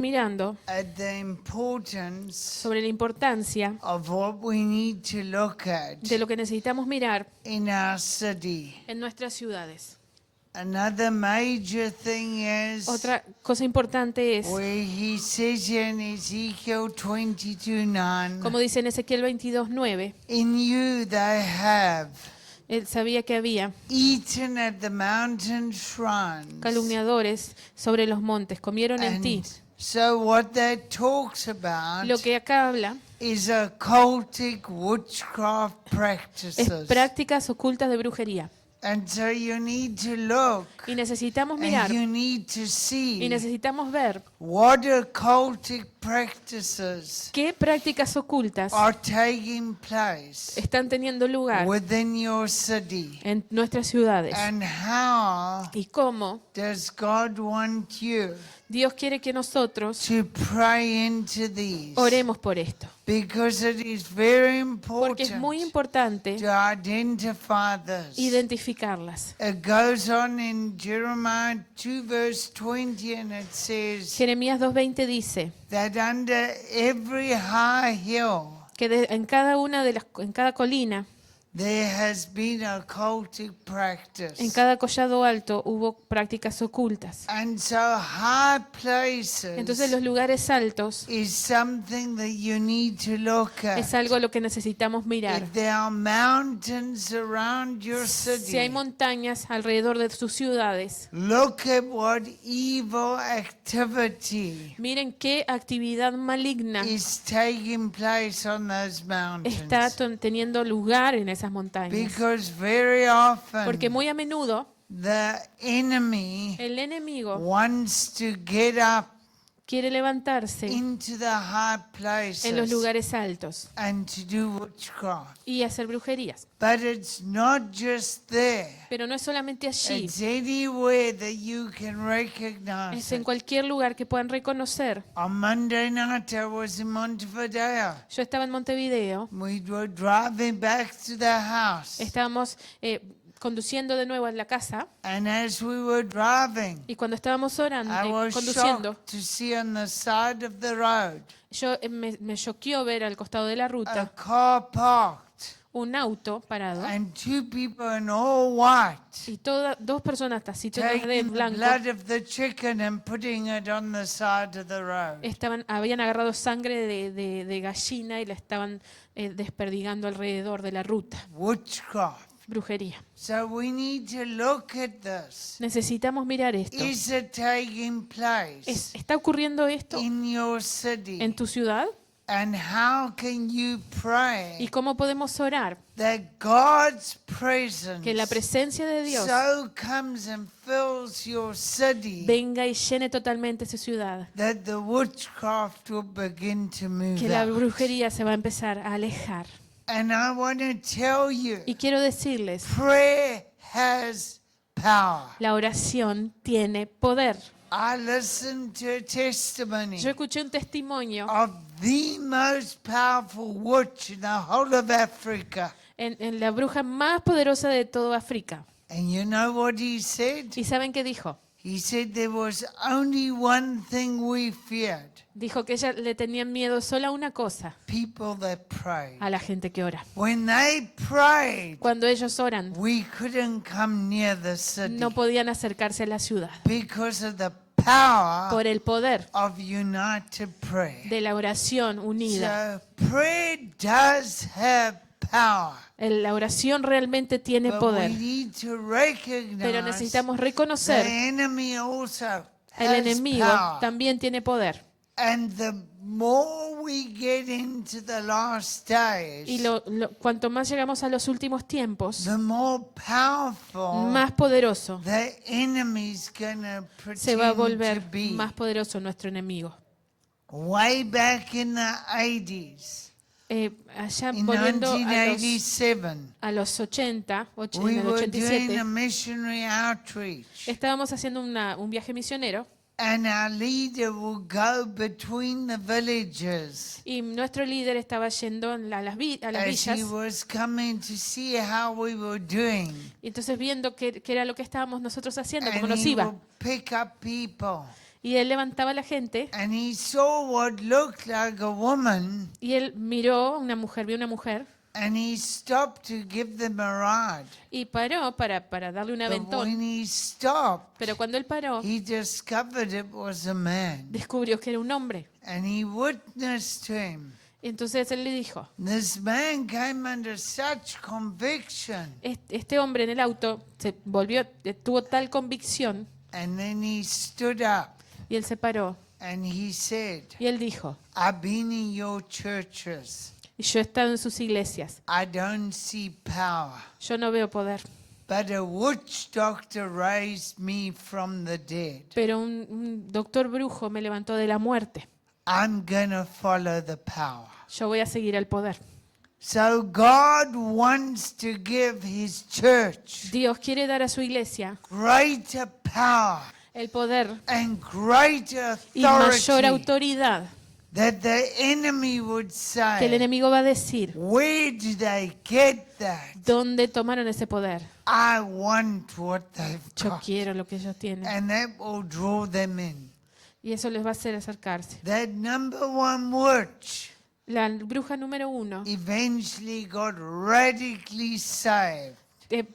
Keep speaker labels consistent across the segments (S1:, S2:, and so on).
S1: mirando
S2: at the importance
S1: sobre la importancia
S2: of what we need to look at
S1: de lo que necesitamos mirar
S2: in our city.
S1: en nuestras ciudades.
S2: Another major thing is
S1: Otra cosa importante es,
S2: where he says in Ezekiel 22:9,
S1: como dice en Ezequiel 22:9,
S2: in you they have
S1: él sabía que había
S2: eaten at the mountain shrines.
S1: calumniadores sobre los montes, comieron en ti.
S2: And so what that talks about
S1: Lo que acá habla
S2: is occultic witchcraft
S1: es
S2: practices.
S1: prácticas ocultas de brujería.
S2: And so you need to look
S1: Y necesitamos
S2: and
S1: mirar
S2: you need to
S1: y
S2: see
S1: necesitamos ver
S2: what occultic practices
S1: qué prácticas ocultas
S2: are taking place
S1: están teniendo lugar
S2: within your city.
S1: en nuestras ciudades
S2: And how
S1: y cómo
S2: does God want you
S1: Dios quiere que nosotros
S2: to pray into these?
S1: oremos por esto.
S2: Because it is very
S1: Porque es muy
S2: important
S1: importante
S2: to identify this.
S1: identificarlas.
S2: It goes on in Jeremiah 2 verse 20 and it says
S1: Jeremías 2:20 dice
S2: that under every high hill
S1: que en cada colina,
S2: there has been occultic practice.
S1: en cada collado alto hubo prácticas ocultas.
S2: And so high places
S1: Entonces los lugares altos
S2: is something that you need to look
S1: es
S2: at.
S1: algo a lo que necesitamos mirar.
S2: If there are mountains around your
S1: Si hay
S2: city,
S1: montañas alrededor de sus ciudades,
S2: look at what evil activity
S1: miren qué actividad maligna
S2: is taking place on those
S1: está
S2: mountains.
S1: teniendo lugar en esas montañas.
S2: Because very
S1: Porque
S2: often
S1: muy a menudo
S2: the enemy
S1: el enemigo
S2: wants to get up
S1: quiere levantarse
S2: into the high
S1: en los
S2: places
S1: lugares altos
S2: and to do witchcraft.
S1: y hacer brujerías.
S2: But it's not just there.
S1: Pero no es solamente allí,
S2: It's anywhere that you can
S1: es
S2: recognize
S1: en
S2: it.
S1: cualquier lugar que puedan reconocer.
S2: On Monday night I was in Montevideo.
S1: Yo estaba en Montevideo,
S2: We were driving back to the house.
S1: estábamos conduciendo de nuevo a la casa
S2: And as we were driving,
S1: y cuando estábamos orando,
S2: I was
S1: conduciendo,
S2: shocked to see on the side of the road
S1: me choqueó ver al costado de la
S2: a
S1: ruta
S2: car parked
S1: un auto parado
S2: and two people in all white
S1: y dos personas taciturnas de
S2: taking the
S1: blanco
S2: blood of the chicken and putting it on the side of the road.
S1: habían agarrado sangre de gallina y la estaban desperdigando alrededor de la ruta.
S2: Witchcraft.
S1: Brujería.
S2: So we need to look at this.
S1: Necesitamos mirar esto.
S2: Is it taking place
S1: ¿Está ocurriendo esto
S2: in your city?
S1: en tu ciudad?
S2: And how can you
S1: ¿Y
S2: pray
S1: cómo podemos orar?
S2: that God's presence
S1: Que la presencia de Dios
S2: so comes and fills your city
S1: venga y llene totalmente su ciudad.
S2: that the witchcraft will begin to move
S1: Que la
S2: out?
S1: brujería se va a empezar a alejar.
S2: And I want to tell you,
S1: Y quiero decirles,
S2: prayer has power.
S1: la oración tiene poder.
S2: I listened to a testimony
S1: Yo escuché un testimonio
S2: of the most powerful witch in the whole of Africa.
S1: en la bruja más poderosa de toda África.
S2: And you know what he said?
S1: ¿Y saben qué dijo?
S2: He said there was only one thing we feared.
S1: Dijo que ella le tenían miedo solo a una cosa,
S2: People that prayed.
S1: a la gente que ora.
S2: When they prayed,
S1: Cuando ellos oran,
S2: we couldn't come near the city
S1: no podían acercarse a la ciudad
S2: because of the power
S1: por el poder
S2: of united prayer.
S1: de la oración unida.
S2: So prayer does have power.
S1: La oración realmente tiene
S2: But we
S1: poder,
S2: need to
S1: pero
S2: recognize
S1: necesitamos
S2: the
S1: reconocer
S2: enemy also
S1: el
S2: has
S1: enemigo
S2: power.
S1: también tiene poder.
S2: And the more we get into the last days,
S1: Y cuanto más llegamos a los últimos tiempos,
S2: the more powerful
S1: más poderoso
S2: the enemy's gonna
S1: se va a
S2: pretend
S1: volver
S2: to be.
S1: más poderoso nuestro enemigo.
S2: Way back in the 80s,
S1: Allá
S2: in
S1: volviendo
S2: 1987,
S1: a los 80, en
S2: we
S1: el
S2: were doing
S1: 87,
S2: a missionary outreach.
S1: estábamos haciendo un viaje misionero
S2: And our leader would go between the villages
S1: y nuestro líder estaba yendo a las
S2: as
S1: villas
S2: he was coming to see how we were doing.
S1: y entonces viendo qué era lo que estábamos nosotros haciendo, cómo
S2: And
S1: nos
S2: he
S1: iba.
S2: would pick up people
S1: Y él levantaba a la gente
S2: and he saw what looked like a woman,
S1: y él miró a una mujer, vio una mujer
S2: and he stopped to give them a ride.
S1: y paró para darle un
S2: But when
S1: aventón.
S2: he stopped,
S1: Pero cuando él paró,
S2: he discovered it was a man,
S1: descubrió que era un hombre.
S2: and he witnessed to him.
S1: Entonces él le dijo,
S2: This man came under such conviction,
S1: este hombre en el auto se volvió, tuvo tal convicción
S2: and then he stood up
S1: y él se paró
S2: and he said,
S1: y él dijo,
S2: I've been in your churches.
S1: y yo he estado en sus iglesias,
S2: I don't see power,
S1: yo no veo poder,
S2: but a witch doctor raised me from the dead.
S1: pero un doctor brujo me levantó de la muerte.
S2: I'm gonna follow the power.
S1: Yo voy a seguir el poder.
S2: So God wants to give his church
S1: Dios quiere dar a su iglesia
S2: greater power
S1: el poder
S2: and greater
S1: y mayor
S2: authority,
S1: autoridad,
S2: that the enemy would
S1: que el
S2: say,
S1: enemigo va a decir,
S2: where did they get that?
S1: ¿dónde tomaron ese poder?
S2: I want what they've
S1: Yo
S2: got.
S1: quiero lo que ellos tienen.
S2: And that will draw them in.
S1: Y eso les va a hacer acercarse.
S2: That number one witch
S1: La bruja número 1
S2: eventually got radically saved,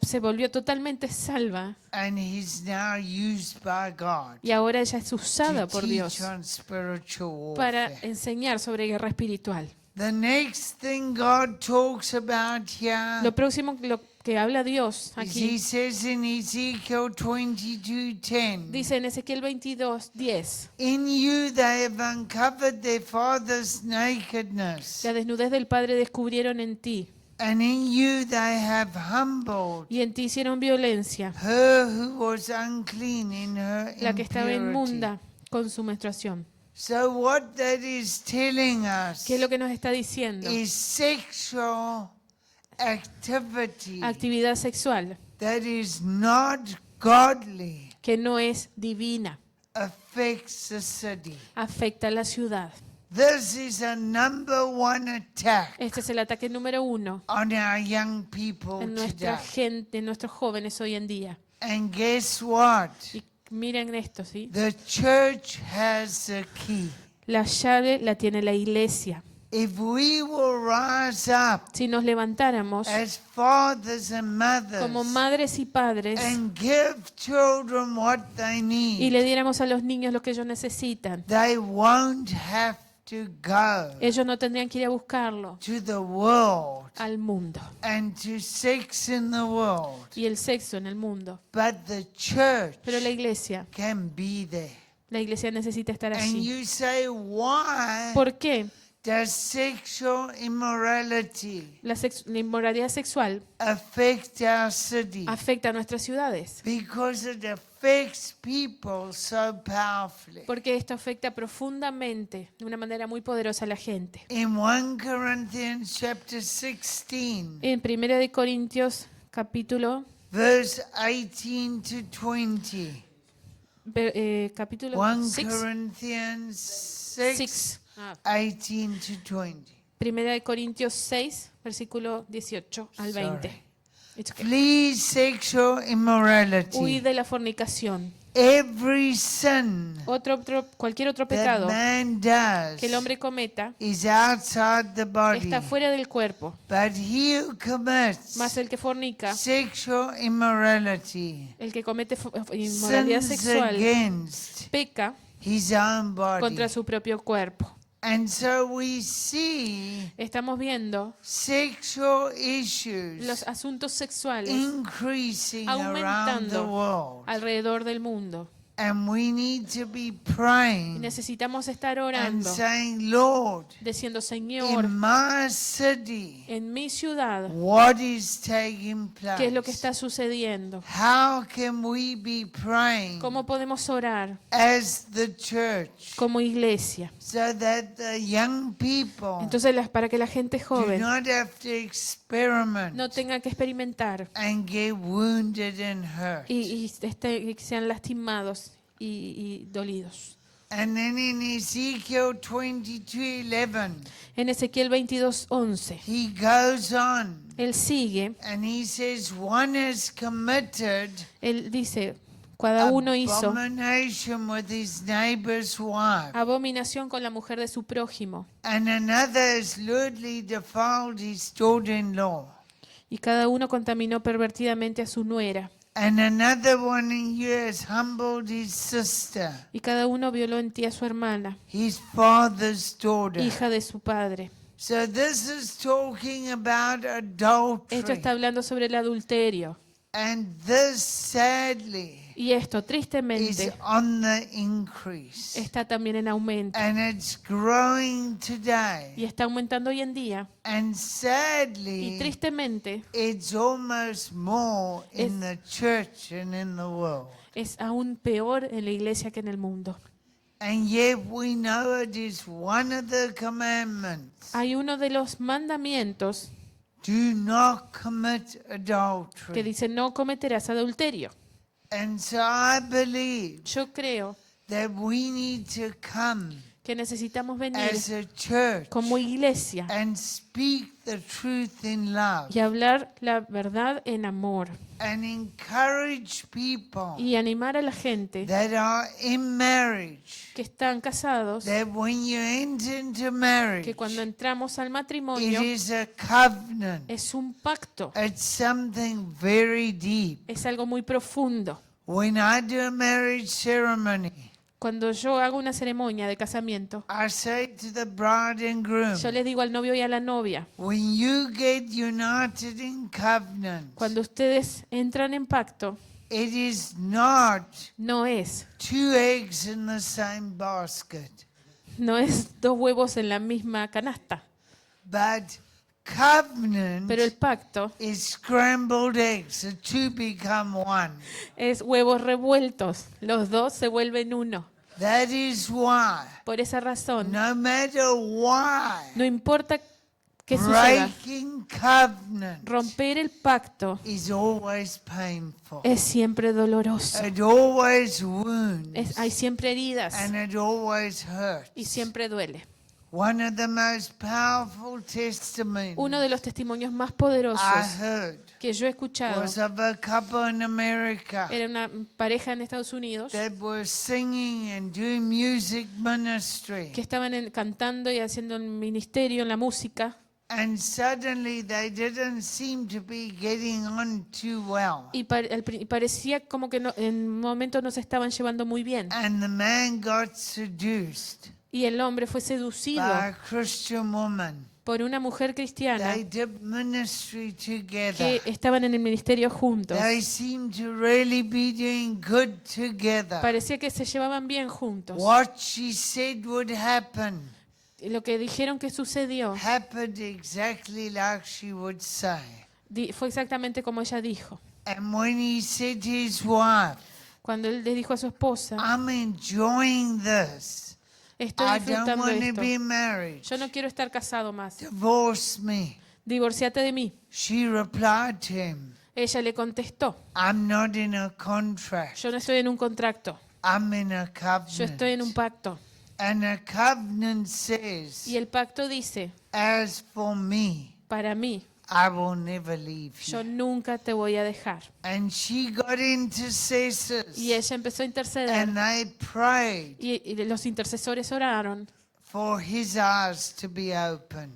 S1: se volvió totalmente salva
S2: and he's now used by God
S1: y ahora ella es usada
S2: to
S1: por
S2: teach
S1: Dios
S2: on spiritual
S1: para
S2: warfare.
S1: enseñar sobre guerra espiritual.
S2: The next thing God talks about here
S1: Lo próximo lo que habla Dios
S2: is he
S1: aquí
S2: says in Ezekiel 22:10,
S1: dice en Ezequiel 22:10,
S2: in you they have uncovered their father's nakedness,
S1: la desnudez del Padre descubrieron en ti
S2: and in you they have humbled
S1: y en ti hicieron violencia,
S2: her who was unclean in her
S1: la que estaba
S2: impurity.
S1: inmunda con su menstruación.
S2: So what that is telling us
S1: ¿Qué es lo que nos está diciendo?
S2: is sexual activity
S1: Actividad sexual
S2: that is not godly
S1: que no es divina
S2: affects the city.
S1: afecta a la ciudad.
S2: This is a number one attack
S1: Este es el ataque número 1
S2: on our young people
S1: en nuestra
S2: today.
S1: gente, en nuestros jóvenes hoy en día.
S2: And guess what?
S1: Y miren esto, ¿sí?
S2: The church has the key.
S1: La llave la tiene la iglesia.
S2: If we will rise up
S1: Si nos levantáramos
S2: as fathers and
S1: como
S2: mothers
S1: madres y padres
S2: and give children what they
S1: y
S2: need,
S1: le diéramos a los niños lo que ellos necesitan,
S2: they won't have to go
S1: ellos no tendrían que ir a buscarlo
S2: to the world
S1: al mundo
S2: and to sex in the world.
S1: y el sexo en el mundo.
S2: But the church
S1: Pero la iglesia
S2: can be there.
S1: necesita estar
S2: And
S1: allí.
S2: you say, why
S1: ¿Por qué?
S2: does sexual immorality
S1: La inmoralidad sexual
S2: affect our city?
S1: afecta a nuestras ciudades.
S2: Because it affects people so powerfully.
S1: Porque esto afecta profundamente, de una manera muy poderosa a la gente.
S2: In 1 Corinthians chapter 16,
S1: En 1 de Corintios capítulo,
S2: verse 18 to 20.
S1: capítulo
S2: 1
S1: 6,
S2: Corinthians 6, 18 to 20.
S1: 1 de Corintios 6, versículo 18 al 20.
S2: Sorry.
S1: It's okay.
S2: Flee sexual
S1: Huid
S2: immorality.
S1: de la fornicación.
S2: Every sin
S1: Cualquier otro
S2: that
S1: pecado
S2: man does
S1: que el hombre cometa
S2: is outside the body.
S1: está fuera del cuerpo.
S2: But he who commits
S1: Más el que fornica,
S2: sexual immorality
S1: el que comete inmoralidad
S2: sins
S1: sexual,
S2: against
S1: peca
S2: his own body.
S1: contra su propio cuerpo.
S2: And so we see
S1: Estamos viendo
S2: sexual issues
S1: los asuntos sexuales
S2: increasing around the
S1: aumentando
S2: world.
S1: alrededor del mundo.
S2: And we need to be
S1: Y
S2: praying
S1: necesitamos estar
S2: and
S1: orando,
S2: saying, Lord,
S1: diciendo, Señor,
S2: in my city,
S1: en mi ciudad,
S2: what is taking
S1: ¿qué es lo que
S2: place?
S1: está sucediendo?
S2: How can we be praying
S1: ¿Cómo podemos orar
S2: as the church
S1: como iglesia?
S2: so that the young people
S1: Entonces, para que la gente
S2: do
S1: joven
S2: not have to experiment
S1: no tenga que experimentar
S2: and get wounded and hurt?
S1: y sean lastimados y dolidos.
S2: And then in Ezekiel 22:11,
S1: En Ezequiel 22:11,
S2: he goes on
S1: él sigue,
S2: and he says, one has committed
S1: él dice, Cada uno hizo
S2: abomination with his neighbor's wife,
S1: abominación con la mujer de su prójimo,
S2: and another has lewdly defiled his daughter-in-law,
S1: y cada uno contaminó pervertidamente a su nuera,
S2: and another one in here has humbled his sister,
S1: y cada uno violó en ti a su hermana,
S2: his father's daughter.
S1: hija de su padre.
S2: So this is talking about
S1: Esto
S2: adultery.
S1: está hablando sobre el adulterio.
S2: And this sadly
S1: Y esto,
S2: is
S1: tristemente,
S2: on the increase.
S1: está también en aumento.
S2: And it's growing
S1: Y
S2: today.
S1: está aumentando hoy en día.
S2: And
S1: Y
S2: sadly,
S1: tristemente,
S2: it's almost more in the church and in the world.
S1: es aún peor en la iglesia que en el mundo.
S2: And yet we know it is one of the commandments.
S1: Hay uno de los mandamientos
S2: Do not commit
S1: que
S2: adultery.
S1: dice no cometerás adulterio.
S2: And so I believe
S1: Yo creo
S2: that we need to come
S1: que necesitamos venir
S2: as a church
S1: como iglesia
S2: and speak the truth in love
S1: y hablar la verdad en amor
S2: and encourage people
S1: y animar a la gente
S2: that are in marriage
S1: que están casados
S2: that when you enter into
S1: que
S2: marriage,
S1: cuando entramos al
S2: it
S1: matrimonio
S2: is a covenant.
S1: es un pacto,
S2: It's something very deep.
S1: es algo muy profundo.
S2: When I do a marriage ceremony,
S1: Cuando yo hago una ceremonia de casamiento,
S2: I say to the bride and groom,
S1: yo les digo al novio y a la novia,
S2: when you get united in covenant,
S1: cuando ustedes entran en pacto,
S2: it is not
S1: no es
S2: 2 eggs in the same basket,
S1: dos huevos en la misma canasta,
S2: but covenant
S1: pero el pacto
S2: is scrambled eggs. The two become one.
S1: es huevos revueltos, los dos se vuelven uno.
S2: That is why,
S1: Por esa razón,
S2: no matter why,
S1: no importa qué suceda,
S2: breaking covenant
S1: romper el pacto
S2: is always painful.
S1: es siempre doloroso.
S2: It always wounds
S1: Hay siempre heridas
S2: and it always
S1: y
S2: hurts.
S1: siempre duele.
S2: One of the most powerful testimonies
S1: Uno de los testimonios más
S2: I
S1: poderosos
S2: heard
S1: que yo he escuchado
S2: was of a couple in America
S1: era una pareja en Estados Unidos
S2: that were singing and doing music ministry.
S1: que estaban cantando y haciendo el ministerio en la música
S2: And suddenly they didn't seem to be getting on too well.
S1: y parecía como que en un momento no se estaban llevando muy bien.
S2: And the man got seduced
S1: Y el hombre fue seducido
S2: by a Christian woman.
S1: por una mujer cristiana
S2: They did ministry
S1: que
S2: together.
S1: estaban en el ministerio juntos.
S2: They seemed to really be doing good together.
S1: Parecía que se llevaban bien juntos.
S2: What she said would happen
S1: Lo que dijeron que sucedió
S2: happened exactly like she would say.
S1: fue exactamente como ella dijo.
S2: And when he said to his wife,
S1: Cuando él le dijo a su esposa,
S2: I'm enjoying this.
S1: estoy
S2: I don't
S1: disfrutando
S2: want to
S1: esto.
S2: be married.
S1: Yo no quiero estar casado más.
S2: Divorce me.
S1: Divorciate de mí.
S2: She replied to him,
S1: Ella le contestó,
S2: I'm not in a contract.
S1: yo no estoy en un contrato,
S2: I'm in a
S1: yo estoy en un
S2: covenant.
S1: pacto.
S2: And a covenant says,
S1: Y el pacto dice,
S2: as for me,
S1: para mí,
S2: I will never leave
S1: yo
S2: you.
S1: nunca te voy a dejar.
S2: And she got intercessors.
S1: Y ella empezó a interceder.
S2: And they prayed
S1: Y los intercesores oraron
S2: for his eyes to be opened.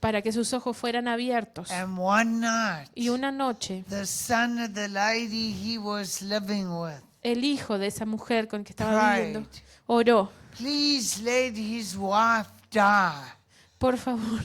S1: para que sus ojos fueran abiertos.
S2: And one night,
S1: Y una noche,
S2: the son of the lady he was living with
S1: el hijo de esa mujer con que estaba
S2: prayed,
S1: viviendo oró,
S2: please let his wife die
S1: por favor,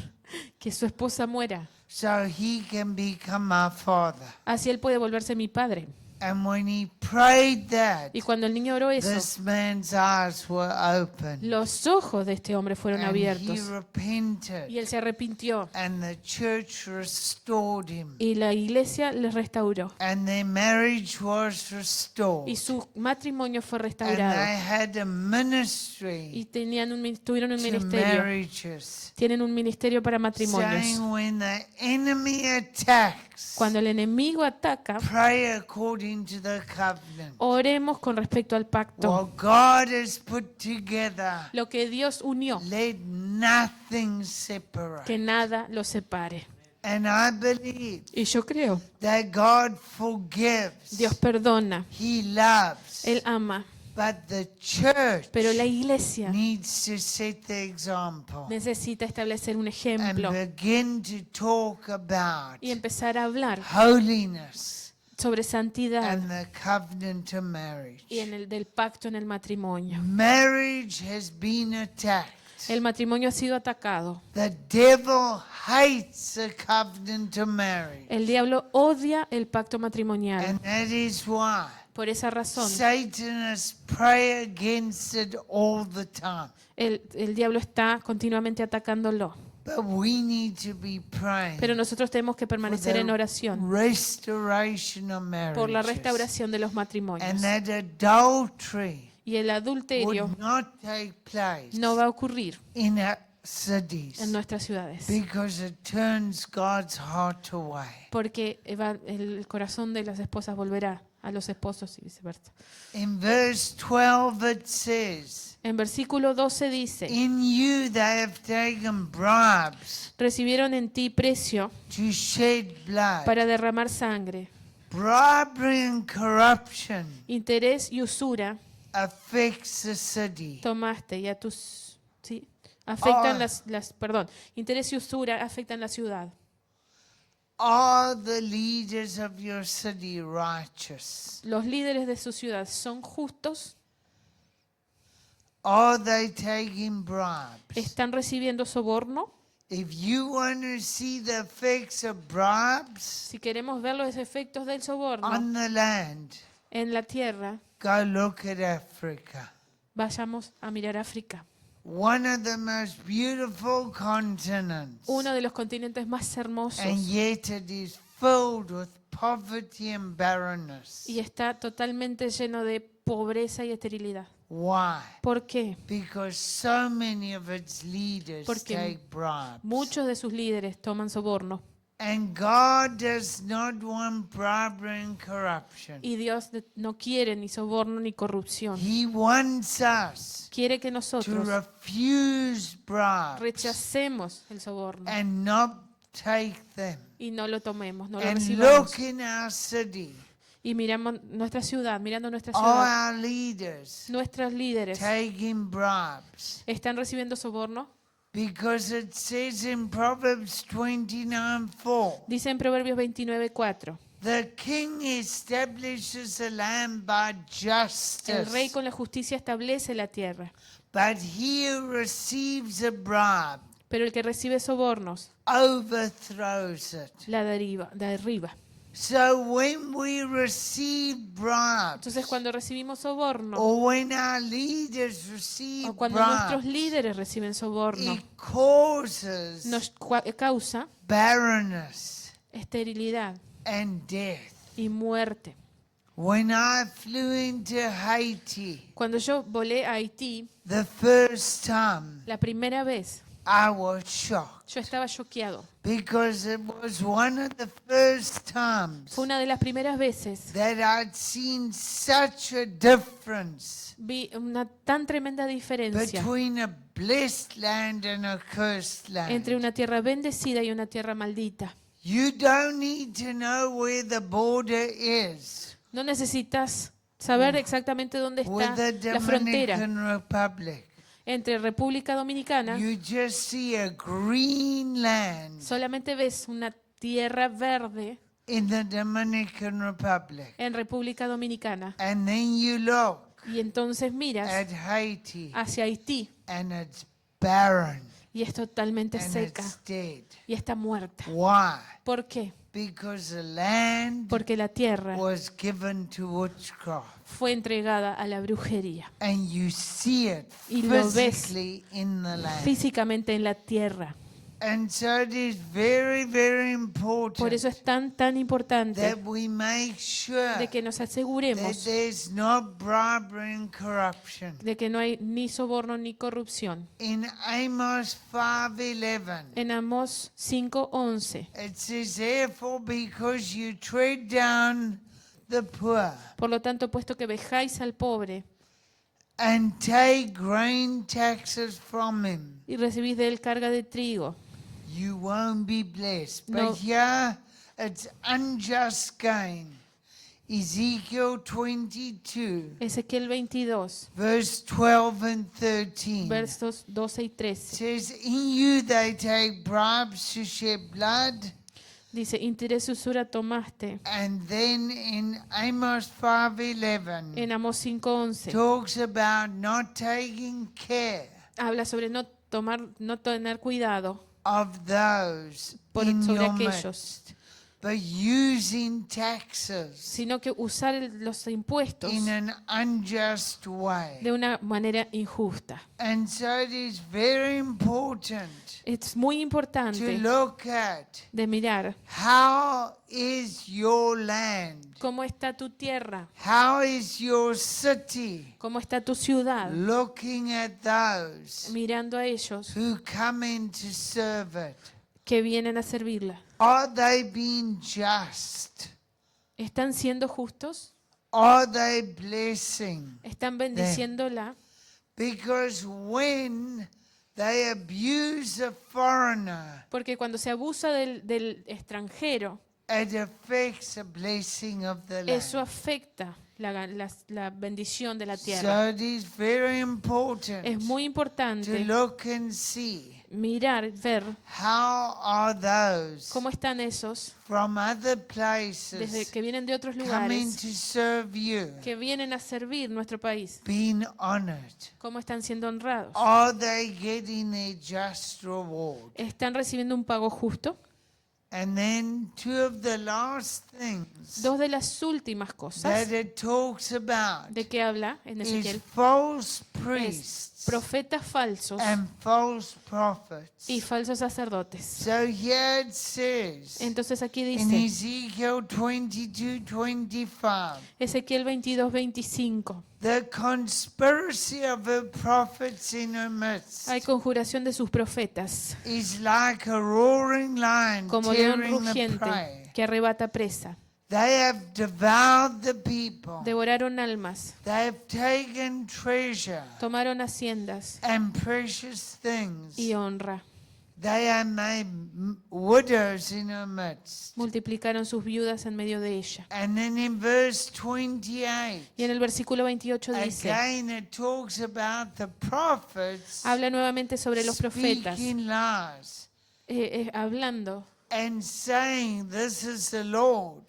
S1: que su esposa muera.
S2: so he can become my father.
S1: Así él puede volverse mi padre.
S2: And when he prayed that,
S1: Y cuando el niño oró eso,
S2: this man's eyes were open.
S1: los ojos de este hombre fueron
S2: And he
S1: abiertos.
S2: repented.
S1: Y él se arrepintió.
S2: And the church restored him.
S1: Y la iglesia le restauró.
S2: And their marriage was restored.
S1: Y su matrimonio fue
S2: And
S1: restaurado.
S2: they had a ministry
S1: Y tuvieron un
S2: to
S1: ministerio.
S2: marriages.
S1: Tienen un ministerio para matrimonios.
S2: Saying when the enemy attacks,
S1: Cuando el enemigo ataca,
S2: pray according to the covenant.
S1: oremos con respecto al pacto.
S2: What God has put together,
S1: Lo que Dios unió,
S2: let nothing separate.
S1: que nada lo separe.
S2: And I believe
S1: Y yo creo,
S2: that God forgives.
S1: Dios perdona,
S2: He loves.
S1: Él ama,
S2: but the church
S1: pero la iglesia
S2: needs to set the example
S1: necesita establecer un
S2: and
S1: ejemplo
S2: begin to talk about
S1: y empezar a hablar
S2: holiness
S1: sobre santidad
S2: and the covenant of marriage.
S1: y del pacto en el matrimonio.
S2: Marriage has been attacked.
S1: El matrimonio ha sido atacado.
S2: The devil hates the covenant of marriage.
S1: El diablo odia el pacto matrimonial.
S2: And that is why
S1: Por esa razón,
S2: Satanists pray against it all the time.
S1: el diablo está continuamente atacándolo.
S2: But we need to be praying
S1: Pero nosotros tenemos que
S2: for
S1: permanecer en
S2: the
S1: oración
S2: restoration of
S1: por la
S2: marriages.
S1: restauración de los matrimonios.
S2: And that adultery
S1: Y el adulterio
S2: would not take place
S1: no va a ocurrir
S2: in our cities
S1: en nuestras ciudades.
S2: because it turns God's heart away.
S1: Porque el corazón de las esposas volverá a los esposos y viceversa.
S2: In verse 12 it says,
S1: En versículo 12 dice,
S2: in you they have taken bribes
S1: recibieron en ti precio
S2: to shed blood.
S1: para derramar sangre.
S2: Bribery and corruption
S1: Interés y usura
S2: affects the city.
S1: tomaste y a tus... ¿sí? Afectan
S2: Ah.
S1: perdón, interés y usura afectan la ciudad.
S2: Are the leaders of your city righteous?
S1: Los líderes de su ciudad son justos,
S2: Are they taking bribes?
S1: están recibiendo soborno.
S2: If you want to see the effects of bribes
S1: Si queremos ver los efectos del soborno
S2: on the land,
S1: en la tierra,
S2: go look at Africa.
S1: vayamos a mirar África,
S2: One of the most beautiful continents.
S1: uno de los continentes más hermosos,
S2: And yet it is filled with poverty and barrenness.
S1: y está totalmente lleno de pobreza y esterilidad.
S2: Why?
S1: ¿Por qué?
S2: Because so many of its leaders
S1: Porque
S2: take bribes.
S1: muchos de sus líderes toman soborno.
S2: And God does not want bribery and corruption.
S1: Y Dios no quiere ni soborno ni corrupción.
S2: He wants us
S1: Quiere que
S2: to
S1: nosotros
S2: refuse bribes
S1: rechacemos el soborno
S2: and not take them.
S1: y no lo tomemos, no lo
S2: And
S1: recibamos.
S2: look in our city.
S1: Y miramos nuestra ciudad, mirando nuestra
S2: Are
S1: ciudad,
S2: our leaders
S1: nuestros líderes
S2: taking bribes?
S1: están recibiendo soborno.
S2: Because it says in Proverbs 29:4,
S1: Dice en Proverbios 29:4,
S2: the king establishes a land by
S1: el rey
S2: justice,
S1: con la justicia establece la tierra,
S2: but he who receives a bribe
S1: pero el que recibe sobornos
S2: overthrows it.
S1: la derriba.
S2: So when we receive bribes,
S1: Entonces cuando recibimos soborno
S2: or when our leaders receive
S1: o cuando nuestros
S2: bribes,
S1: líderes reciben soborno,
S2: it causes
S1: nos causa
S2: barrenness
S1: esterilidad
S2: and death.
S1: y muerte.
S2: When I flew into Haiti
S1: Cuando yo volé a Haití
S2: the first time,
S1: la primera vez,
S2: I was shocked
S1: yo estaba choqueado.
S2: because it was one of the first times
S1: Fue una de las primeras veces
S2: that I'd seen such a difference
S1: vi una tan tremenda diferencia
S2: between a blessed land and a cursed
S1: entre
S2: land.
S1: una tierra bendecida y una tierra maldita.
S2: You don't need to know where the border is
S1: No necesitas saber exactamente dónde
S2: with
S1: está
S2: the
S1: la frontera
S2: Dominican Republic.
S1: entre República Dominicana.
S2: You just see a green land
S1: Solamente ves una tierra verde
S2: in the Dominican Republic.
S1: en República Dominicana.
S2: And then you look
S1: Y entonces miras
S2: at Haiti
S1: hacia Haití
S2: and it's barren
S1: y es totalmente
S2: and
S1: seca
S2: it's dead.
S1: y está muerta.
S2: Why?
S1: ¿Por qué?
S2: Because the land
S1: Porque la tierra
S2: was given to witchcraft.
S1: fue entregada a la brujería.
S2: And you see it
S1: Y lo ves
S2: physically in the land.
S1: Físicamente en la tierra.
S2: And so it is very, very
S1: Por eso
S2: important
S1: es tan importante
S2: that we make sure
S1: de que nos
S2: that
S1: aseguremos
S2: there's no bribery and corruption.
S1: de que no hay ni soborno ni corrupción.
S2: In Amos 5:11,
S1: En Amós 5:11,
S2: it says, therefore, because you tread down the poor
S1: por lo tanto, puesto que vejáis al pobre
S2: and take grain taxes from him,
S1: y recibís de él carga de trigo,
S2: you won't be blessed.
S1: No.
S2: But here it's unjust gain. Ezekiel 22,
S1: Ezequiel 22,
S2: verse 12 and 13.
S1: versos 12 y 13.
S2: Says, in you they take bribes to shed blood.
S1: Dice, interés y usura tomaste.
S2: And then in Amos 5:11,
S1: En Amós 5:11
S2: talks about not taking care
S1: habla sobre no tener cuidado
S2: of those in
S1: sobre
S2: your
S1: aquellos,
S2: midst, but using taxes
S1: sino que usar los impuestos
S2: in an unjust way.
S1: de una manera injusta.
S2: And so it is very important
S1: Es muy
S2: to
S1: importante
S2: look at
S1: de mirar
S2: how is your land,
S1: cómo está tu tierra,
S2: how is your city,
S1: cómo está tu ciudad,
S2: looking at those
S1: mirando a ellos
S2: who come in to serve it.
S1: que vienen a servirla.
S2: Are they being just?
S1: ¿Están siendo justos?
S2: Are they blessing?
S1: ¿Están bendiciéndola?
S2: Because when they abuse a foreigner,
S1: Porque cuando se abusa del extranjero,
S2: it affects the blessing of the
S1: eso
S2: land.
S1: afecta la bendición de la
S2: So
S1: tierra.
S2: it is very important
S1: Es muy
S2: to
S1: importante
S2: look and see
S1: mirar, ver
S2: how are those
S1: cómo están esos
S2: from other
S1: desde
S2: places
S1: que vienen de otros
S2: coming
S1: lugares,
S2: to serve you
S1: que vienen a servir nuestro país,
S2: being honored.
S1: cómo están siendo honrados.
S2: Are they getting their just reward?
S1: ¿Están recibiendo un pago justo?
S2: And then two of the last things
S1: Dos de las últimas cosas
S2: that it talks about
S1: de que habla en
S2: is
S1: Ezequiel
S2: false
S1: es
S2: priests
S1: profetas falsos
S2: and false prophets.
S1: y falsos sacerdotes.
S2: So here it says
S1: Entonces aquí
S2: in
S1: dice,
S2: Ezekiel 22:25,
S1: Ezequiel 22:25,
S2: the conspiracy of her prophets in her midst
S1: hay conjuración de sus profetas,
S2: is like a roaring lion
S1: como león
S2: tearing the
S1: rugiente
S2: prey.
S1: que arrebata presa.
S2: They have devoured the people.
S1: Devoraron almas,
S2: They have taken treasure
S1: tomaron haciendas
S2: and precious things.
S1: y honra.
S2: They are made widows in her midst.
S1: Multiplicaron sus viudas en medio de ella.
S2: And then in verse 28,
S1: Y en el versículo 28 dice,
S2: again it talks about the prophets
S1: habla nuevamente sobre los profetas,
S2: speaking lies
S1: hablando,
S2: and saying, this is the Lord,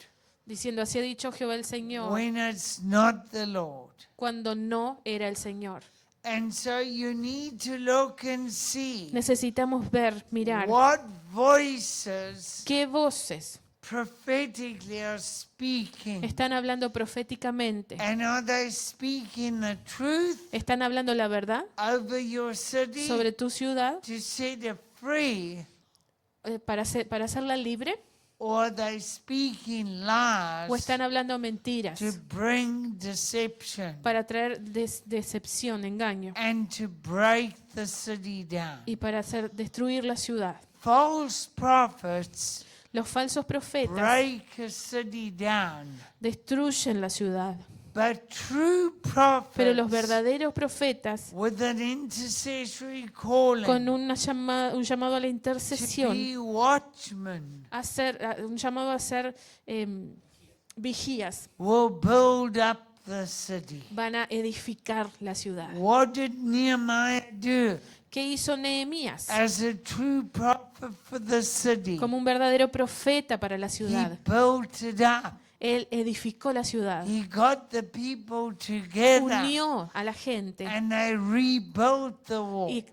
S1: diciendo, así ha dicho Jehová el Señor,
S2: when it's not the Lord.
S1: cuando no era el Señor.
S2: And so you need to look and see
S1: Necesitamos ver, mirar,
S2: what voices
S1: qué voces
S2: prophetically are speaking.
S1: están hablando proféticamente.
S2: And are they speaking the truth
S1: ¿Están hablando la verdad
S2: over your city
S1: sobre tu ciudad
S2: to set it free?
S1: para hacerla libre?
S2: Or are they speaking
S1: ¿O
S2: lies
S1: están hablando mentiras
S2: to bring deception
S1: para traer decepción, engaño
S2: and to break the city down?
S1: y para destruir la ciudad?
S2: False prophets
S1: Los falsos profetas
S2: break a city down,
S1: destruyen la ciudad,
S2: but true
S1: pero los
S2: prophets
S1: verdaderos profetas,
S2: with an intercessory calling
S1: con un llamado a la
S2: to
S1: intercesión,
S2: be watchmen
S1: un llamado a ser vigías,
S2: will build up the city.
S1: van a edificar la ciudad.
S2: What did Nehemiah do
S1: ¿Qué hizo Nehemías?
S2: as a true prophet for the city?
S1: Como un verdadero profeta para la
S2: He
S1: ciudad.
S2: built it up.
S1: Él edificó la ciudad,
S2: He got the people together
S1: unió a la gente
S2: and they rebuilt the wall.
S1: y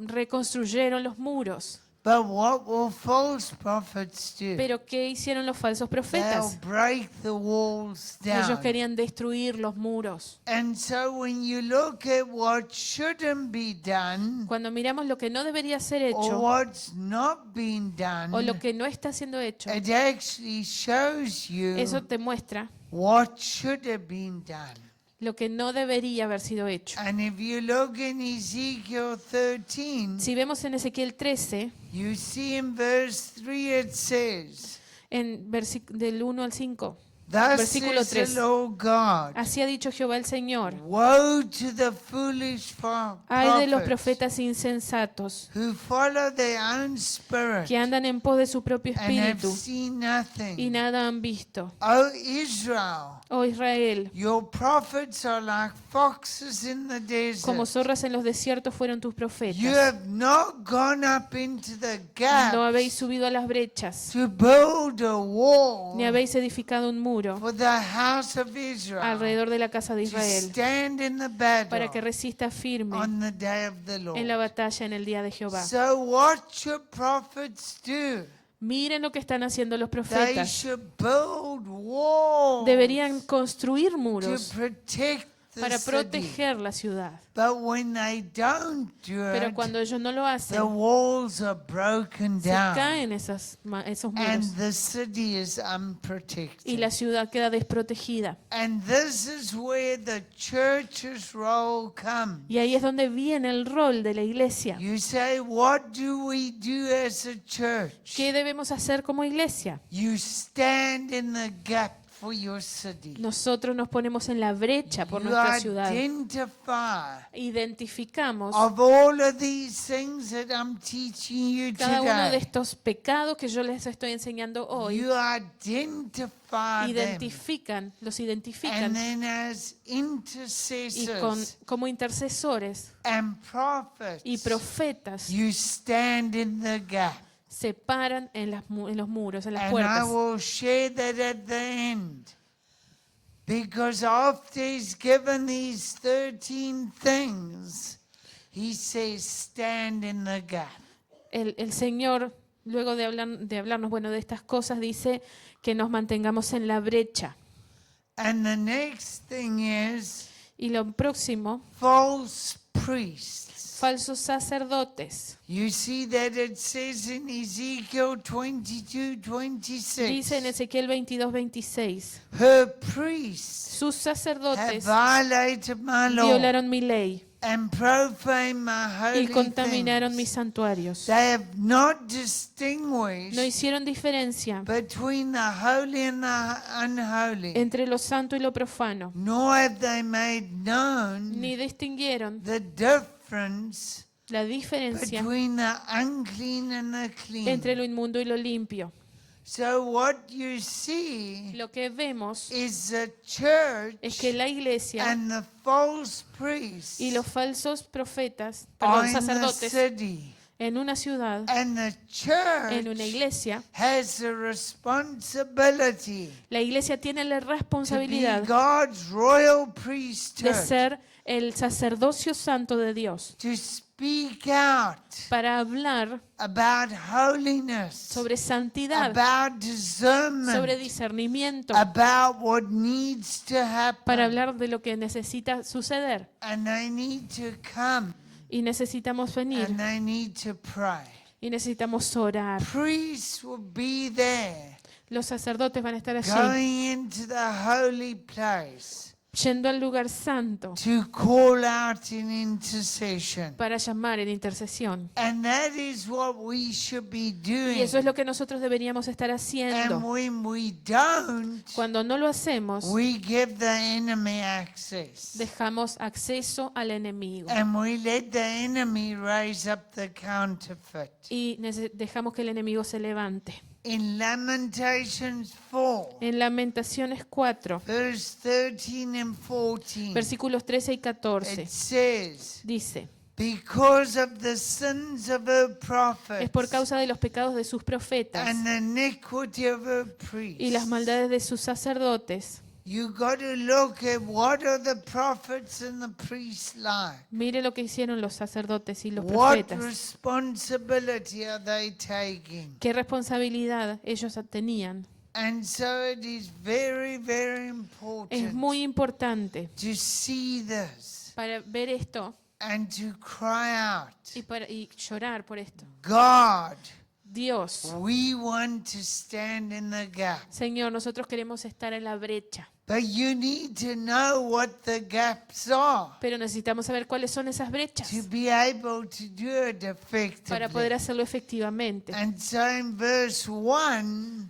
S1: reconstruyeron los muros.
S2: But what will false prophets do?
S1: Pero ¿qué hicieron los falsos
S2: They'll
S1: profetas?
S2: break the walls
S1: Ellos
S2: down.
S1: querían destruir los muros.
S2: And so when you look at what shouldn't be done
S1: Cuando miramos lo que no debería ser
S2: or
S1: hecho
S2: what's not being done,
S1: o lo que no está siendo hecho,
S2: it actually shows you
S1: eso te muestra
S2: what should have been done.
S1: lo que no debería haber sido hecho.
S2: And if you look in Ezekiel 13,
S1: Si vemos en Ezequiel 13,
S2: you see in verse 3 it says,
S1: del 1 al 5,
S2: Thus
S1: Versículo
S2: says the
S1: 3.
S2: Lord God,
S1: Así ha dicho Jehová el Señor.
S2: woe to the foolish
S1: Ay de los
S2: prophets
S1: profetas insensatos
S2: who follow their own spirit
S1: que andan en pos de su propio
S2: and have
S1: espíritu
S2: seen
S1: y
S2: nothing.
S1: nada han visto.
S2: O Israel,
S1: Oh Israel,
S2: your prophets are like foxes in the
S1: como
S2: desert.
S1: zorras en los desiertos fueron tus
S2: You
S1: profetas.
S2: have not gone up into the
S1: No habéis
S2: gaps
S1: subido a las brechas,
S2: to build a
S1: ni
S2: wall
S1: habéis edificado un muro
S2: for the house of Israel
S1: alrededor de la casa de
S2: to
S1: Israel,
S2: stand in the
S1: para que
S2: battle
S1: resista firme
S2: on the day of the
S1: en la
S2: Lord.
S1: batalla en el día de Jehová.
S2: So what should prophets do?
S1: Miren lo que están haciendo los
S2: They
S1: profetas.
S2: should build walls
S1: Deberían construir
S2: to
S1: muros
S2: protect the
S1: para
S2: city.
S1: proteger la ciudad.
S2: But when they don't do
S1: Pero
S2: it,
S1: cuando ellos no lo hacen,
S2: the walls are broken
S1: se
S2: down
S1: caen esos muros
S2: and the city is
S1: y la
S2: unprotected.
S1: ciudad queda desprotegida.
S2: And this is where the church's role comes.
S1: Y ahí es donde viene el rol de la iglesia.
S2: You say, what do we do as a church?
S1: ¿Qué debemos hacer como iglesia?
S2: You stand in the gap for your city.
S1: Nosotros nos ponemos en la brecha por
S2: You
S1: nuestra ciudad.
S2: identify
S1: Identificamos
S2: of all of these things that I'm teaching you
S1: cada uno de
S2: today.
S1: estos pecados que yo les estoy enseñando hoy.
S2: You identify them.
S1: Los
S2: And
S1: identifican
S2: then as
S1: y
S2: intercessors
S1: como intercesores
S2: and
S1: y
S2: prophets,
S1: profetas
S2: you stand in the gap.
S1: se paran en los muros, en las
S2: And I
S1: puertas.
S2: will share that at the end. Because after he's given these 13 things, he says, stand in the gap.
S1: El Señor, luego de hablarnos de estas cosas, dice que nos mantengamos en la brecha.
S2: And the next thing is
S1: Y lo próximo,
S2: false priests.
S1: falsos sacerdotes.
S2: You see that it says in Ezekiel
S1: Dice
S2: 22:26.
S1: en Ezequiel 22:26,
S2: Her priests
S1: sus
S2: have
S1: sacerdotes
S2: violated my law
S1: violaron mi ley
S2: and profaned my
S1: y
S2: holy
S1: contaminaron mis
S2: things.
S1: santuarios.
S2: They have not
S1: No
S2: distinguished
S1: hicieron diferencia
S2: between the holy and the unholy,
S1: entre lo santo y lo profano,
S2: nor have they made known
S1: ni distinguieron
S2: the difference
S1: la diferencia
S2: between the unclean and the
S1: entre
S2: clean.
S1: lo inmundo y lo limpio.
S2: So what you see
S1: Lo que vemos
S2: is the
S1: es que
S2: church
S1: la iglesia
S2: and the false priests
S1: y los falsos profetas,
S2: are
S1: perdón,
S2: in the
S1: sacerdotes,
S2: city.
S1: en una ciudad,
S2: And the
S1: en una
S2: church
S1: iglesia,
S2: has the responsibility
S1: la iglesia tiene la
S2: to be
S1: responsabilidad
S2: God's royal
S1: de
S2: priesthood,
S1: ser el sacerdocio santo de Dios,
S2: to speak out
S1: para hablar
S2: about holiness,
S1: sobre santidad,
S2: about
S1: sobre
S2: discernment,
S1: discernimiento,
S2: about what needs to
S1: para
S2: happen.
S1: hablar de lo que necesita suceder.
S2: And they need to come
S1: Y necesitamos venir
S2: and they need to pray.
S1: y necesitamos orar.
S2: Priests will be there,
S1: Los sacerdotes van a estar allí,
S2: going into the holy place
S1: yendo al lugar santo
S2: to call out in intercession.
S1: para llamar en intercesión.
S2: And that is what we should be
S1: Y
S2: doing.
S1: eso es lo que nosotros deberíamos estar
S2: And
S1: haciendo.
S2: when we don't,
S1: Cuando no lo hacemos,
S2: we give the enemy access.
S1: dejamos acceso al enemigo
S2: And we let the enemy raise up the counterfeit.
S1: y dejamos que el enemigo se levante.
S2: In Lamentations 4,
S1: En Lamentaciones 4,
S2: verse 13 and 14,
S1: versículos 13 y 14,
S2: it says,
S1: dice:
S2: because of the sins of her
S1: es
S2: prophets
S1: por causa de los pecados de sus profetas
S2: and the iniquity of her
S1: y las
S2: priests.
S1: maldades de sus sacerdotes.
S2: You got to look at what are the prophets and the priests like.
S1: Mire lo que hicieron los sacerdotes y los
S2: What
S1: profetas.
S2: responsibility are they taking?
S1: Qué responsabilidad ellos tenían.
S2: And so it is very, very
S1: Es
S2: important
S1: muy importante
S2: to see this
S1: para ver esto
S2: and to cry out,
S1: y llorar por esto.
S2: God,
S1: Dios,
S2: we want to stand in the gap.
S1: Señor, nosotros queremos estar en la brecha,
S2: But you need to know what the gaps are
S1: pero necesitamos saber cuáles son esas brechas
S2: to be able to do it
S1: para poder
S2: effectively.
S1: hacerlo efectivamente.
S2: And so in verse 1,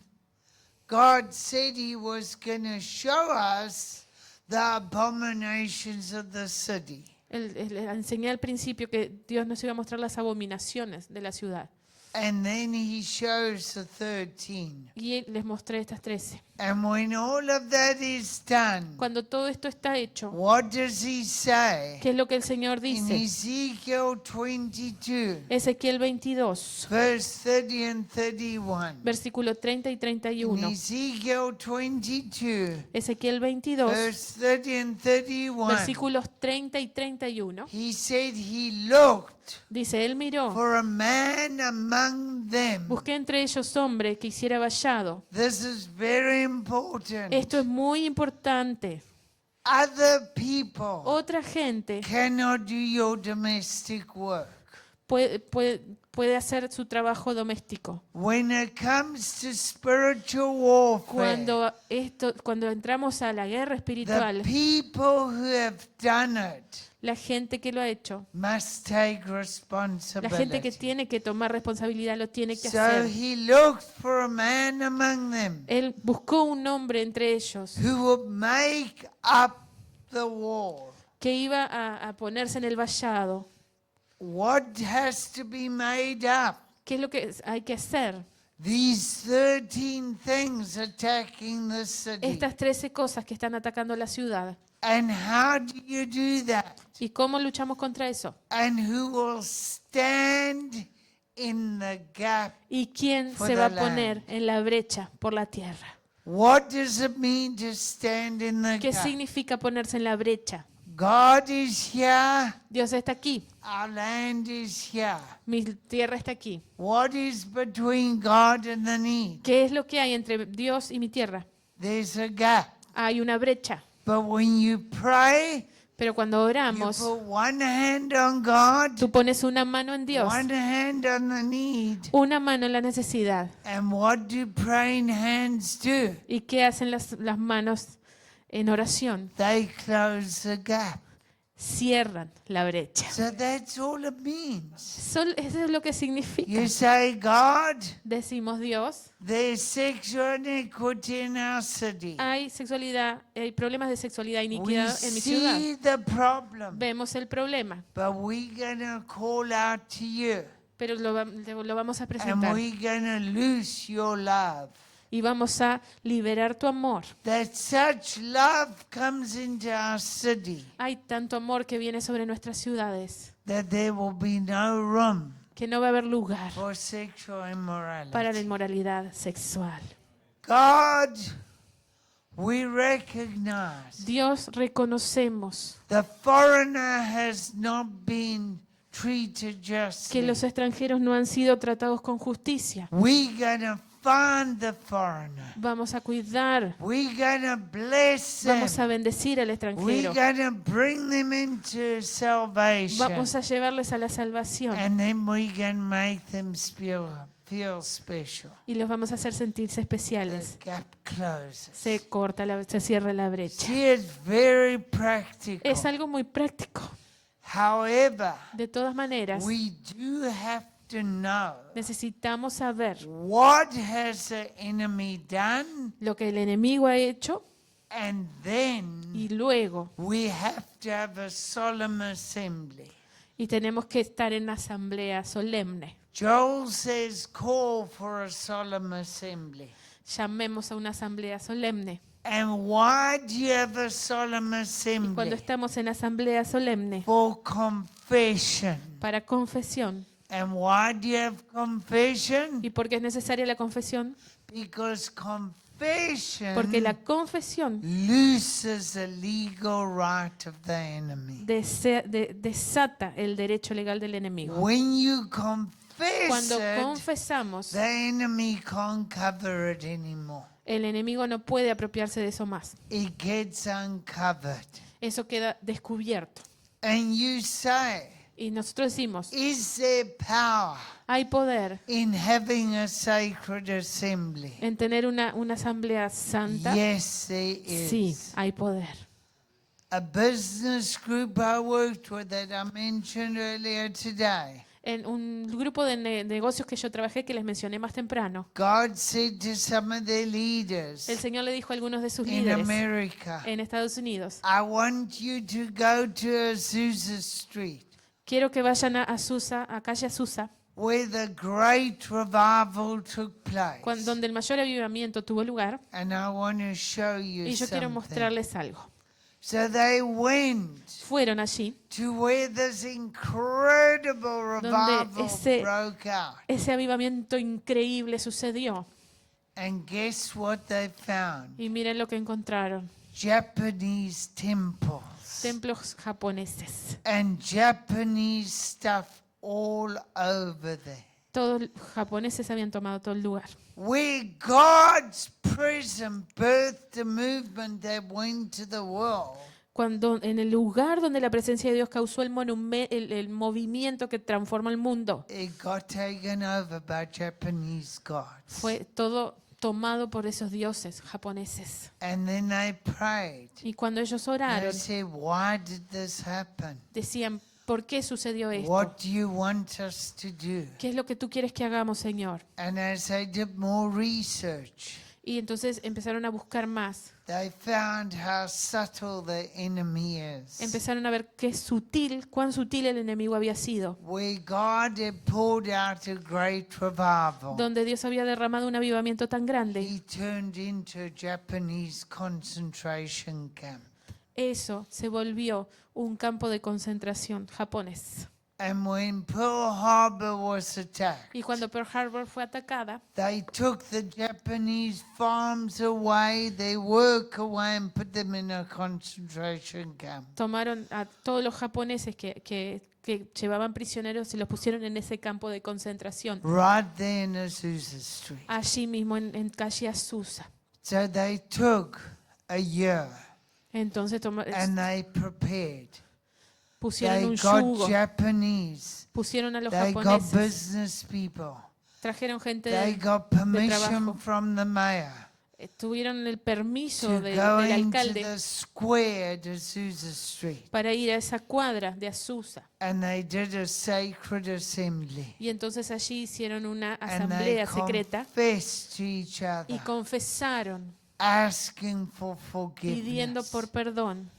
S2: God said he was going to show us the abominations of the city.
S1: Él enseñé al principio que Dios nos iba a mostrar las abominaciones de la ciudad.
S2: And then he shows the 13.
S1: Y les mostré estas 13.
S2: And when all of that is done,
S1: Cuando todo esto está hecho,
S2: what does he say?
S1: ¿qué es lo que el Señor
S2: In
S1: dice?
S2: Ezekiel 22,
S1: Ezequiel 22,
S2: verse 30 and 31.
S1: versículo 30 y
S2: In
S1: 31.
S2: Ezekiel 22,
S1: Ezequiel 22,
S2: verse 30 and 31,
S1: versículos 30 y 31.
S2: he said he looked
S1: Dice, él miró,
S2: for a man among them.
S1: busqué entre ellos hombre que hiciera vallado.
S2: This is very important.
S1: Esto es muy importante.
S2: Other people
S1: Otra gente
S2: cannot do your domestic work.
S1: puede hacer su trabajo doméstico.
S2: When it comes to spiritual warfare,
S1: Cuando entramos a la guerra
S2: the
S1: espiritual,
S2: people who have done it
S1: la gente que lo ha hecho,
S2: must take
S1: la gente que
S2: responsibility.
S1: tiene que tomar responsabilidad lo tiene que
S2: So
S1: hacer.
S2: he looked for a man among them
S1: Él buscó un hombre entre ellos
S2: who would make up the wall.
S1: que iba a ponerse en el vallado.
S2: What has to be made up?
S1: ¿Qué es lo que hay que hacer?
S2: These 13 things attacking the city.
S1: Estas 13 cosas que están atacando la ciudad.
S2: And how do you do that?
S1: ¿Y cómo luchamos contra eso?
S2: And who will stand in the gap?
S1: ¿Y quién
S2: For
S1: se
S2: the
S1: va a
S2: land.
S1: poner en la brecha por la tierra?
S2: What does it mean to stand in the
S1: ¿Qué
S2: gap?
S1: significa ponerse en la brecha?
S2: God is here.
S1: Dios está aquí,
S2: Our land is here.
S1: mi tierra está aquí.
S2: What is between God and the need?
S1: ¿Qué es lo que hay entre Dios y mi tierra?
S2: There's a gap.
S1: Hay una brecha.
S2: But when you pray,
S1: Pero cuando
S2: you
S1: oramos,
S2: put one hand on God,
S1: tú pones una mano en Dios,
S2: one hand on the need.
S1: una mano en la necesidad.
S2: And what do praying hands do?
S1: ¿Y qué hacen las manos en oración?
S2: They close the gap.
S1: Cierran la brecha.
S2: So that's all it means.
S1: Eso es lo que significa.
S2: You say, God,
S1: Decimos, Dios,
S2: there's sexual iniquity in our city.
S1: hay problemas de sexualidad e
S2: We
S1: iniquidad en mi ciudad.
S2: see the problem,
S1: Vemos el problema,
S2: but we're going to call out to you.
S1: pero lo vamos a
S2: And
S1: presentar
S2: we're going to loose your love.
S1: y vamos a liberar tu amor.
S2: That such love comes into our city
S1: Hay tanto amor que viene sobre nuestras ciudades
S2: that there will be no room
S1: que no va a haber lugar
S2: for sexual
S1: para la
S2: immorality.
S1: inmoralidad sexual.
S2: God, we recognize
S1: Dios, reconocemos
S2: the foreigner has not been treated
S1: que
S2: justly.
S1: los extranjeros no han sido tratados con justicia.
S2: We're going to fund the foreigner.
S1: Vamos a cuidar,
S2: We're going to bless them.
S1: vamos a bendecir al
S2: We're
S1: extranjero,
S2: going to bring them into salvation.
S1: vamos a llevarles a la salvación
S2: And then we're going to make them feel special.
S1: y los vamos a hacer sentirse
S2: The
S1: especiales.
S2: gap closes.
S1: Se cierra la brecha.
S2: See, it's very practical.
S1: Es algo muy práctico.
S2: However,
S1: De todas maneras,
S2: we do have to know
S1: necesitamos saber
S2: what has the enemy done,
S1: lo que el enemigo ha hecho
S2: and then
S1: y luego,
S2: we have to have a solemn assembly.
S1: y tenemos que estar en asamblea solemne.
S2: Joel says, call for a solemn assembly.
S1: Llamemos a una asamblea solemne.
S2: And why do you have a solemn
S1: Cuando
S2: assembly?
S1: estamos en asamblea solemne
S2: For confession.
S1: para confesión.
S2: And why do you have confession?
S1: ¿Y por qué es necesaria la confesión?
S2: Because confession
S1: Porque la confesión
S2: looses the legal right of the enemy.
S1: desata el derecho legal del enemigo.
S2: When you confess
S1: Cuando
S2: it,
S1: confesamos,
S2: the enemy can't cover it anymore.
S1: el enemigo no puede apropiarse de eso más.
S2: It gets uncovered.
S1: Eso queda descubierto.
S2: And you say,
S1: Y nosotros decimos,
S2: is there power
S1: hay poder
S2: in having a sacred assembly?
S1: en tener una asamblea santa.
S2: Yes, there is.
S1: Sí, hay poder.
S2: A business group I worked with that I mentioned earlier today,
S1: En un grupo de negocios que yo trabajé, que les mencioné más temprano,
S2: God said to some of their leaders
S1: el Señor le dijo a algunos de sus
S2: in
S1: líderes
S2: America,
S1: en Estados Unidos:
S2: I want you to go to Azusa Street,
S1: quiero que vayan a Azusa, a calle Azusa,
S2: where the great revival took place.
S1: donde el mayor avivamiento tuvo lugar,
S2: And I want to show you
S1: y yo quiero
S2: something.
S1: mostrarles algo.
S2: So they went
S1: Fueron allí,
S2: to where this incredible revival
S1: ese-
S2: broke out.
S1: ese avivamiento increíble sucedió,
S2: And guess what they found?
S1: y miren lo que encontraron:
S2: Japanese temples
S1: templos japoneses,
S2: and Japanese stuff all over there.
S1: todos los japoneses habían tomado todo el lugar,
S2: Where God's presence birthed a movement that went to the world.
S1: cuando en el lugar donde la presencia de Dios causó el movimiento que transforma el mundo,
S2: It got taken over by Japanese gods.
S1: fue todo tomado por esos dioses japoneses.
S2: And then they prayed.
S1: Y cuando ellos
S2: They
S1: oraron,
S2: said, why did this happen?
S1: decían: ¿por qué sucedió esto?
S2: What do you want us to do?
S1: ¿Qué es lo que tú quieres que hagamos, Señor?
S2: And as they did more research,
S1: Y entonces empezaron a buscar más.
S2: they found how subtle the enemy is.
S1: Empezaron a ver cuán sutil el enemigo había sido.
S2: Where God had poured out a great revival,
S1: Donde Dios había derramado un avivamiento tan grande,
S2: he turned into a Japanese concentration camp.
S1: eso se volvió un campo de concentración japonés.
S2: And when Pearl Harbor was attacked,
S1: Y cuando Pearl Harbor fue atacada,
S2: they took the Japanese farms away, their work away, and put them in a concentration camp.
S1: tomaron a todos los japoneses que llevaban prisioneros y los pusieron en ese campo de concentración,
S2: Right there in Azusa Street.
S1: allí mismo en calle Azusa.
S2: So they took a year
S1: Entonces
S2: and they prepared.
S1: pusieron
S2: They
S1: un
S2: got
S1: yugo,
S2: Pusieron
S1: pusieron a los
S2: They got
S1: japoneses,
S2: business people.
S1: trajeron gente
S2: They got
S1: trabajo.
S2: permission from the mayor
S1: tuvieron el permiso
S2: to
S1: del
S2: go into
S1: alcalde
S2: the square at Azusa Street.
S1: para ir a esa cuadra de Azusa.
S2: And they did a sacred assembly.
S1: Y entonces allí hicieron una
S2: And they
S1: asamblea secreta
S2: confessed to each
S1: y
S2: other,
S1: confesaron,
S2: asking for
S1: pidiendo
S2: forgiveness.
S1: por perdón.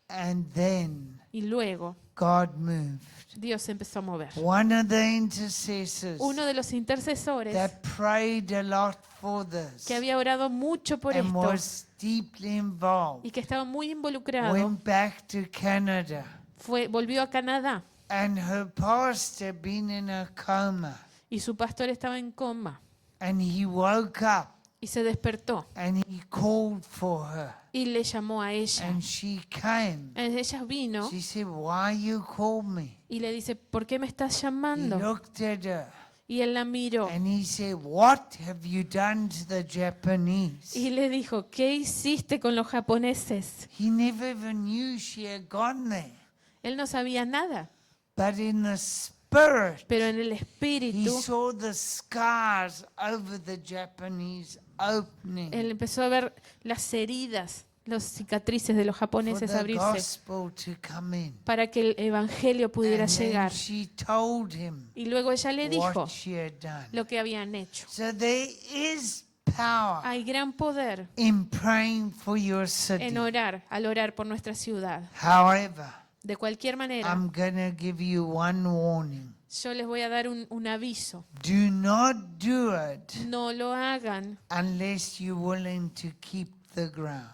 S2: And then
S1: Y luego
S2: God moved.
S1: Dios se empezó a mover.
S2: One of the intercessors
S1: Uno de los intercesores
S2: that prayed a lot for this
S1: que había orado mucho por
S2: and
S1: esto
S2: was deeply involved
S1: y que estaba muy involucrado,
S2: went back to Canada,
S1: volvió a Canadá
S2: and her pastor had been in a coma,
S1: y su pastor estaba en coma
S2: and he woke up
S1: y se despertó
S2: and he called for her,
S1: y le llamó a ella.
S2: and she came.
S1: Ella vino
S2: She said, why you called me?
S1: y le dice: ¿por qué me estás
S2: He
S1: llamando?
S2: looked at her
S1: Y él la miró
S2: and he said, what have you done to the Japanese?
S1: y le dijo: ¿qué hiciste con los japoneses?
S2: He never even knew she had gone there.
S1: Él no sabía nada,
S2: But in the spirit,
S1: pero en el
S2: he
S1: espíritu
S2: saw the scars over the Japanese opening
S1: él empezó a ver las heridas, las cicatrices de los
S2: for
S1: japoneses
S2: the
S1: abrirse
S2: gospel to come in.
S1: para que el evangelio pudiera
S2: And then
S1: llegar.
S2: she told him
S1: Y luego ella le dijo
S2: what she had done.
S1: lo que habían hecho.
S2: So there is power
S1: Hay gran poder
S2: in praying for your city.
S1: en orar, al orar por nuestra ciudad.
S2: However,
S1: De cualquier manera,
S2: I'm going to give you one warning.
S1: yo les voy a dar un aviso.
S2: Do not do it
S1: No lo hagan
S2: unless you're willing to keep the ground.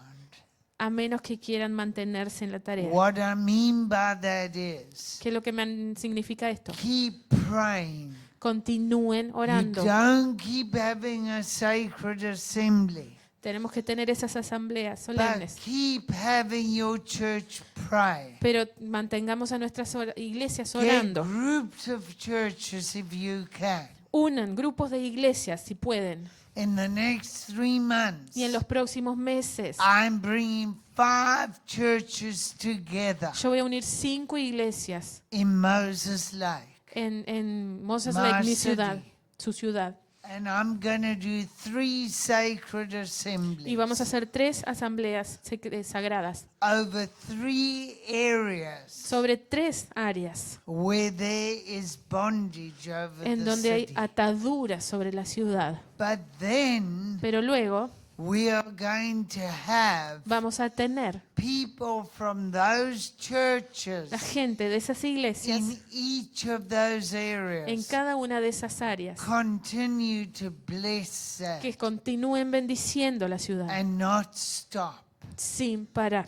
S1: a menos que quieran mantenerse en la tarea.
S2: What I mean by that is,
S1: ¿Qué es lo que significa esto?
S2: keep praying.
S1: Continúen
S2: You
S1: orando.
S2: don't keep having a sacred assembly,
S1: Tenemos que tener esas asambleas
S2: but
S1: solemnes.
S2: keep having your church pray.
S1: Pero mantengamos a nuestras iglesias
S2: Get
S1: orando.
S2: groups of churches if you can.
S1: Unan grupos de iglesias si pueden.
S2: In the next 3 months,
S1: Y en los próximos meses
S2: I'm bringing 5 churches together
S1: yo voy a unir 5 iglesias
S2: in Moses Lake.
S1: en Moses
S2: My
S1: Lake, mi
S2: city.
S1: ciudad, su ciudad.
S2: and I'm going to do 3 sacred
S1: Y
S2: assemblies
S1: vamos a hacer 3 asambleas sagradas
S2: over 3 areas
S1: sobre 3 áreas
S2: where there is bondage over
S1: en
S2: the
S1: donde hay
S2: city.
S1: ataduras sobre la ciudad.
S2: But then
S1: Pero luego
S2: we are going to have
S1: vamos a tener
S2: people from those churches
S1: la gente de esas iglesias
S2: in each of those
S1: en
S2: areas
S1: cada una de esas áreas
S2: continue to bless that
S1: que continúen bendiciendo la ciudad
S2: and not stop.
S1: sin parar.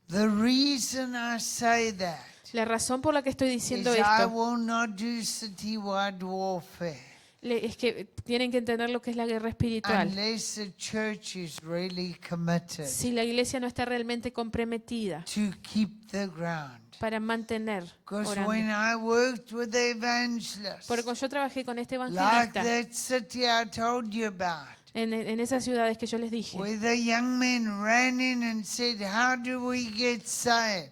S2: The reason I say that
S1: La razón por la que estoy
S2: is
S1: diciendo
S2: I
S1: esto
S2: will not do citywide warfare
S1: es que tienen que entender lo que es la guerra espiritual.
S2: unless the church is really committed
S1: Si la iglesia no está realmente comprometida
S2: to keep the ground.
S1: para mantener
S2: Because
S1: orando.
S2: when I worked with the evangelists,
S1: Porque cuando yo trabajé con este
S2: like
S1: evangelista
S2: that city I told you about,
S1: en esas ciudades que yo les dije,
S2: where the young men ran in and said, how do we get saved?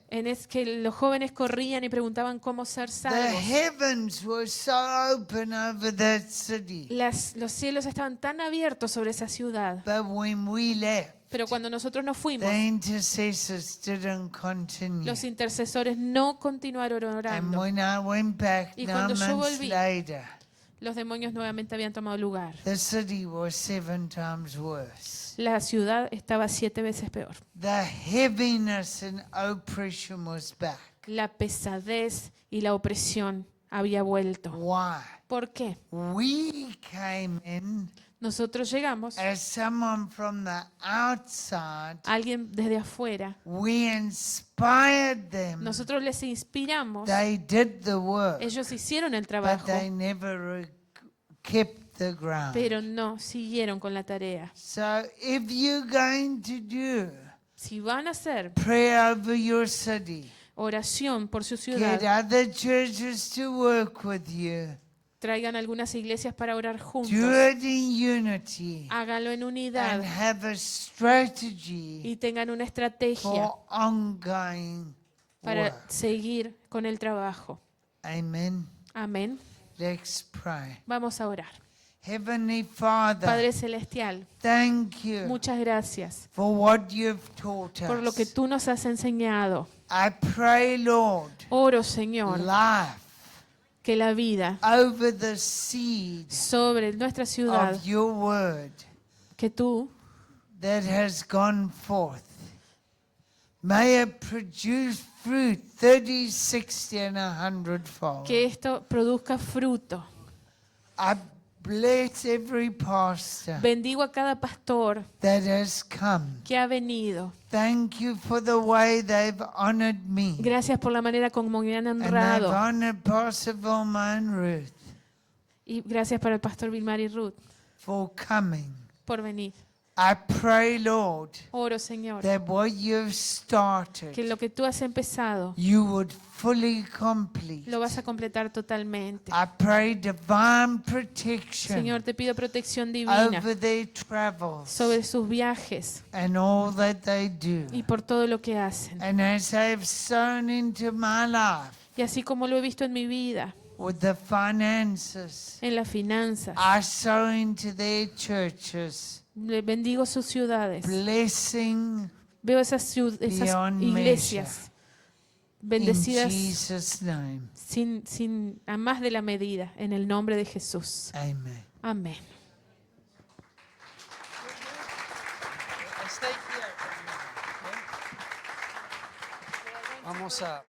S1: que los jóvenes corrían y preguntaban cómo ser
S2: The
S1: salvos.
S2: heavens were so open over that city.
S1: Los cielos estaban tan abiertos sobre esa ciudad,
S2: But when we left,
S1: pero cuando nosotros nos fuimos,
S2: the intercessors didn't continue.
S1: los intercesores no continuaron
S2: And
S1: orando.
S2: when I went back
S1: Y
S2: 9
S1: cuando yo
S2: months
S1: volví,
S2: later,
S1: los demonios nuevamente habían tomado lugar.
S2: the city was 7 times worse.
S1: La ciudad estaba 7 veces peor.
S2: The heaviness and oppression was back.
S1: La pesadez y la opresión había vuelto.
S2: Why?
S1: ¿Por qué?
S2: We came in
S1: Nosotros llegamos,
S2: as someone from the outside.
S1: alguien desde afuera,
S2: We inspired them.
S1: nosotros les inspiramos,
S2: They did the work,
S1: ellos hicieron el
S2: but
S1: trabajo,
S2: they never kept the ground.
S1: pero no siguieron con la tarea.
S2: So if you're going to do
S1: Si van a hacer
S2: prayer over your city,
S1: oración por su
S2: get
S1: ciudad,
S2: other churches to work with you.
S1: traigan algunas iglesias para orar juntos,
S2: Do it in unity
S1: háganlo en unidad
S2: and have a strategy
S1: y tengan una estrategia
S2: for ongoing
S1: para
S2: work.
S1: seguir con el trabajo.
S2: Amen.
S1: Amén.
S2: Let's pray.
S1: Vamos a orar.
S2: Heavenly Father,
S1: Padre Celestial,
S2: thank you
S1: muchas gracias
S2: for what you've taught
S1: por lo que
S2: us.
S1: tú nos has enseñado.
S2: I pray, Lord,
S1: Oro, Señor,
S2: life
S1: que la vida
S2: over the seed
S1: sobre nuestra ciudad
S2: of your word
S1: que tú
S2: that has gone forth. May it produce fruit 30, 60, and 100-fold.
S1: que esto produzca fruto.
S2: I bless every pastor
S1: Bendigo a cada pastor
S2: that has come.
S1: que ha venido.
S2: Thank you for the way they've honored me.
S1: Gracias por la manera como me han
S2: And they've
S1: honrado.
S2: honored Pastor Vilma and Ruth
S1: Y gracias para el pastor Vilmar y Ruth
S2: for coming.
S1: por venir.
S2: I pray, Lord,
S1: Oro, Señor,
S2: that what you've
S1: que
S2: started,
S1: lo que tú has empezado
S2: you would fully complete.
S1: lo vas a completar totalmente.
S2: I pray divine protection
S1: Señor, te pido protección divina
S2: over their travels
S1: sobre sus viajes
S2: and all that they do.
S1: y por todo lo que hacen.
S2: And as they've sown into my life
S1: Y así como lo he visto en mi vida,
S2: with the finances,
S1: en las finanzas,
S2: I sow into their churches,
S1: le bendigo sus ciudades.
S2: blessing
S1: Veo esas
S2: Beyond
S1: iglesias
S2: in
S1: bendecidas
S2: Jesus' name.
S1: a más de la medida, en el nombre de Jesús.
S2: Amen.
S1: Amén.
S3: Vamos a